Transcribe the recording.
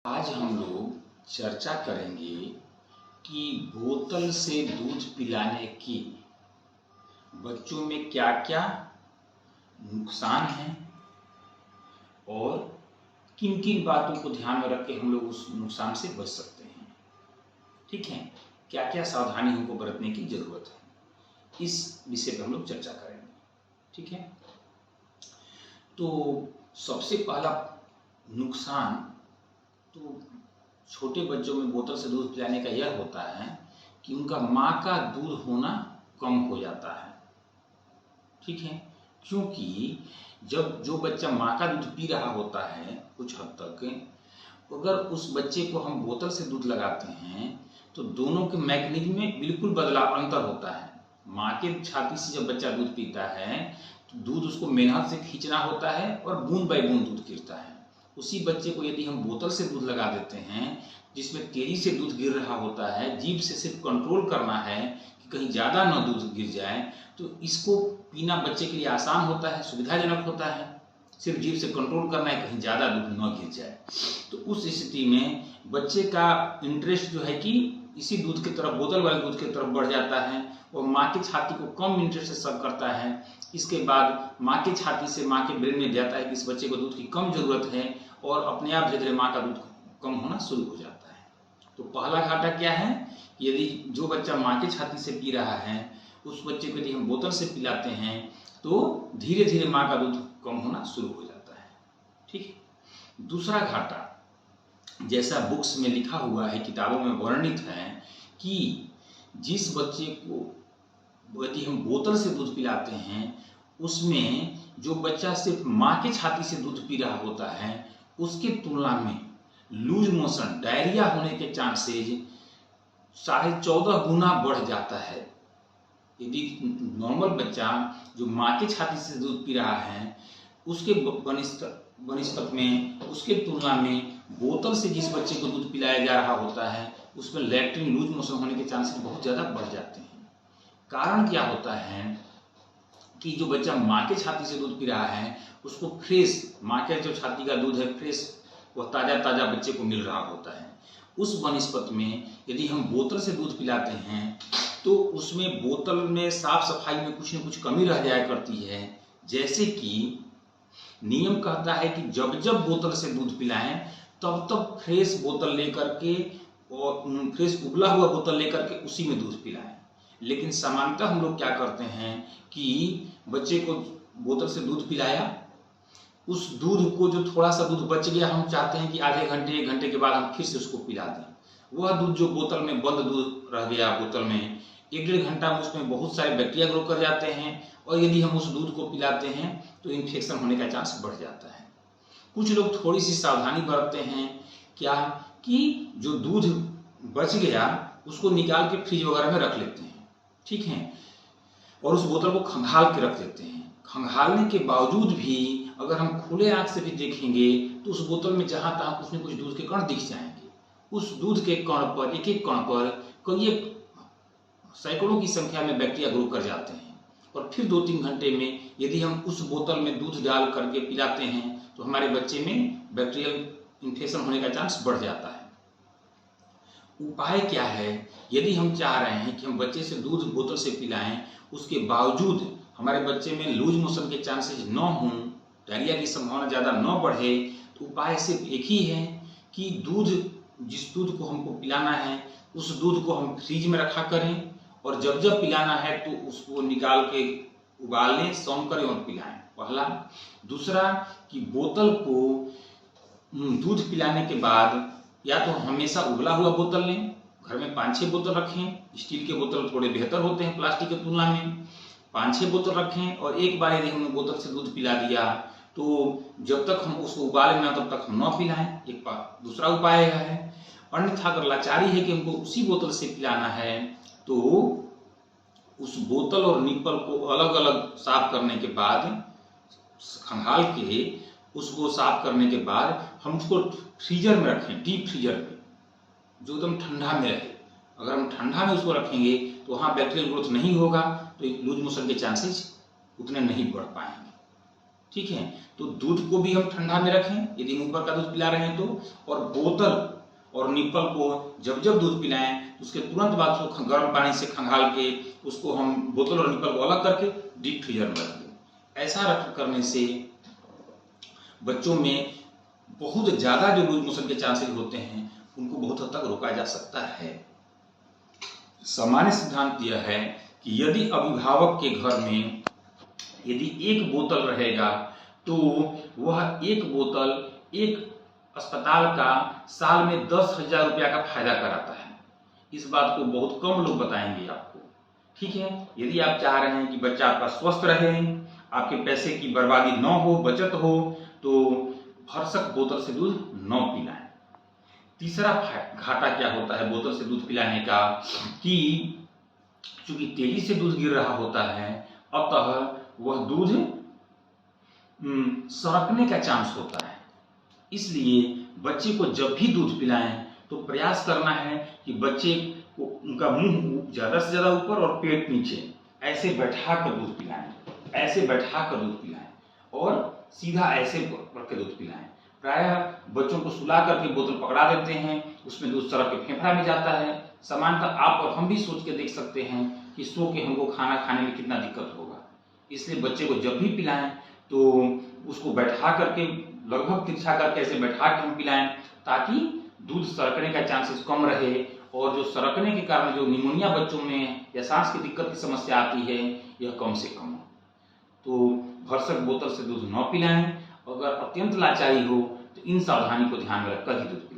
आज हम लोग चर्चा करेंगे कि बोतल से दूध पिलाने की बच्चों में क्या क्या नुकसान हैं और किन किन बातों को ध्यान में रख के हम लोग उस नुकसान से बच सकते हैं। ठीक है, क्या क्या सावधानी हमको बरतने की जरूरत है, इस विषय पर हम लोग चर्चा करेंगे। ठीक है, तो सबसे पहला नुकसान तो छोटे बच्चों में बोतल से दूध पिलाने का यह होता है कि उनका माँ का दूध होना कम हो जाता है। ठीक है, क्योंकि जब जो बच्चा माँ का दूध पी रहा होता है कुछ हद तक, अगर उस बच्चे को हम बोतल से दूध लगाते हैं तो दोनों के मैकेनिज्म में बिल्कुल बदलाव अंतर होता है। माँ के छाती से जब बच्चा दूध पीता है तो दूध उसको मेहनत से खींचना होता है और बूंद बाई बूंद दूध गिरता है। उसी बच्चे को यदि हम बोतल से दूध लगा देते हैं जिसमें तेजी से दूध गिर रहा होता है, जीभ से सिर्फ कंट्रोल करना है कि कहीं ज़्यादा न दूध गिर जाए, तो इसको पीना बच्चे के लिए आसान होता है, सुविधाजनक होता है। सिर्फ जीभ से कंट्रोल करना है कहीं ज़्यादा दूध न गिर जाए। तो उस स्थिति में बच्चे का इंटरेस्ट जो है कि इसी दूध की तरफ, बोतल वाले दूध की तरफ बढ़ जाता है और माँ की छाती को कम इंटरेस्ट से सर्व करता है। इसके बाद माँ की छाती से माँ के ब्रेन में जाता है कि इस बच्चे को दूध की कम जरूरत है और अपने आप धीरे धीरे माँ का दूध कम होना शुरू हो जाता है। तो पहला घाटा क्या है, यदि जो बच्चा माँ की छाती से पी रहा है उस बच्चे को यदि हम बोतल से पिलाते हैं तो धीरे धीरे माँ का दूध कम होना शुरू हो जाता है। ठीक है, दूसरा घाटा, जैसा बुक्स में लिखा हुआ है, किताबों में वर्णित है कि जिस बच्चे को यदि हम बोतल से दूध पिलाते हैं उसमें जो बच्चा सिर्फ माँ की छाती से दूध पी रहा होता है उसकी तुलना में लूज मोशन, डायरिया होने के चांसेज 14.5 गुना बढ़ जाता है। यदि नॉर्मल बच्चा जो माँ की छाती से दूध पी रहा है उसके बनिस्पत में, उसके तुलना में बोतल से जिस बच्चे को दूध पिलाया जा रहा होता है उसमें लैट्रिन, लूज मोशन होने के चांसेस बहुत ज़्यादा बढ़ जाते हैं। कारण क्या होता है कि जो बच्चा माँ के छाती से दूध पी रहा है उसको फ्रेश, माँ के जो छाती का दूध है फ्रेश, वह ताज़ा ताज़ा बच्चे को मिल रहा होता है। उस बनिस्पत में यदि हम बोतल से दूध पिलाते हैं तो उसमें बोतल में साफ सफाई में कुछ न कुछ कमी रह जाया करती है। जैसे कि नियम कहता है कि जब जब बोतल से दूध पिलाएं तब तब फ्रेश बोतल लेकर के और फ्रेश उबला हुआ बोतल लेकर के उसी में दूध पिलाएं। लेकिन सामान्यतः हम लोग क्या करते हैं कि बच्चे को बोतल से दूध पिलाया, उस दूध को जो थोड़ा सा दूध बच गया हम चाहते हैं कि आधे घंटे 1 घंटे के बाद हम फिर से उसको पिला दें। वह दूध जो बोतल में बंद दूध रह गया बोतल में, 1-1.5 घंटा में उसमें बहुत सारे बैक्टीरिया ग्रो कर जाते हैं और यदि हम उस दूध को पिलाते हैं तो इन्फेक्शन होने का चांस बढ़ जाता है। कुछ लोग थोड़ी सी सावधानी बरतते हैं, क्या कि जो दूध बच गया उसको निकाल के फ्रिज वगैरह में रख लेते हैं। ठीक है, और उस बोतल को खंगाल के रख देते हैं। खंगालने के बावजूद भी अगर हम खुले आंख से भी देखेंगे तो उस बोतल में जहाँ तहाँ कुछ न कुछ दूध के कण दिख जाएंगे। उस दूध के कण पर, एक एक कण पर कई सैकड़ों की संख्या में बैक्टीरिया ग्रो कर जाते हैं और फिर 2-3 घंटे में यदि हम उस बोतल में दूध डाल करके पिलाते हैं तो हमारे बच्चे में बैक्टीरियल इन्फेक्शन होने का चांस बढ़ जाता है। उपाय क्या है, यदि हम चाह रहे हैं कि हम बच्चे से दूध बोतल से पिलाएं, उसके बावजूद हमारे बच्चे में लूज मोशन के चांसेस न हों, डायरिया की संभावना ज़्यादा न बढ़े, तो उपाय सिर्फ एक ही है कि जिस दूध को हमको पिलाना है उस दूध को हम फ्रिज में रखा करें और जब जब पिलाना है तो उसको निकाल के उबाल लें, सौंग करें और पिलाएं। पहला। दूसरा कि बोतल को दूध पिलाने के बाद या तो हमेशा उबला हुआ बोतल लें, घर में 5-6 बोतल रखें। स्टील के बोतल थोड़े बेहतर होते हैं प्लास्टिक की तुलना में। 5-6 बोतल रखें और एक बार यदि हमने बोतल से दूध पिला दिया तो जब तक हम उसको उबाले ना तब तक हम न पिलाएं। एक बार दूसरा उपाय है। अन्यथा अगर लाचारी है कि हमको उसी बोतल से पिलाना है तो उस बोतल और निप्पल को अलग अलग साफ करने के बाद, खंगाल के उसको साफ करने के बाद हम उसको फ्रीजर में रखें, डीप फ्रीजर में, जो एकदम ठंडा में रहे। अगर हम ठंडा में उसको रखेंगे तो वहाँ बैक्टीरियल ग्रोथ नहीं होगा तो लूज मोशन के चांसेस उतने नहीं बढ़ पाएंगे। ठीक है। तो दूध को भी हम ठंडा में रखें यदि मुंह पर का दूध पिला रहे हैं तो, और बोतल और निप्पल को जब जब दूध पिलाएं तो उसके तुरंत बाद उसको गर्म पानी से खंगाल के उसको हम बोतल और निप्पल को अलग करके डीप फ्रीजर में रख दें। ऐसा करने से बच्चों में बहुत ज़्यादा जो लूज मोशन के चांसेस होते हैं उनको बहुत हद तक रोका जा सकता है। सामान्य सिद्धांत यह है कि यदि अभिभावक के घर में यदि एक बोतल रहेगा तो वह एक बोतल एक अस्पताल का साल में 10,000 रुपया का फायदा कराता है। इस बात को बहुत कम लोग बताएंगे आपको, ठीक है। यदि आप चाह रहे हैं कि बच्चा आपका स्वस्थ रहे, आपके पैसे की बर्बादी न हो, बचत हो, तो भरसक बोतल से दूध न पिलाएं। तीसरा घाटा क्या होता है बोतल से दूध पिलाने का कि चूंकि तेजी से दूध गिर रहा होता है, अतः वह दूध सरकने का चांस होता है। इसलिए बच्चे को जब भी दूध पिलाएं तो प्रयास करना है कि बच्चे को उनका मुंह ज़्यादा से ज़्यादा ऊपर और पेट नीचे ऐसे बैठा कर दूध पिलाएं, ऐसे बैठा कर दूध पिलाएं और सीधा ऐसे करके दूध पिलाएं। प्रायः बच्चों को सुला करके बोतल पकड़ा देते हैं, उसमें दूध सरक के फेफड़ा में जाता है। सामान्यतः आप और हम भी सोच के देख सकते हैं कि सो के हमको खाना खाने में कितना दिक्कत होगा। इसलिए बच्चे को जब भी पिलाएं तो उसको बैठा करके लगभग तिरछा करके ऐसे बैठा के हम पिलाएं ताकि दूध सरकने का चांसेस कम रहे और जो सरकने के कारण जो निमोनिया बच्चों में या सांस की दिक्कत की समस्या आती है यह कम से कम हो। तो भरसक बोतल से दूध न पिलाएं। अगर अत्यंत लाचारी हो तो इन सावधानी को ध्यान में रखकर ही दूध पिलाएं।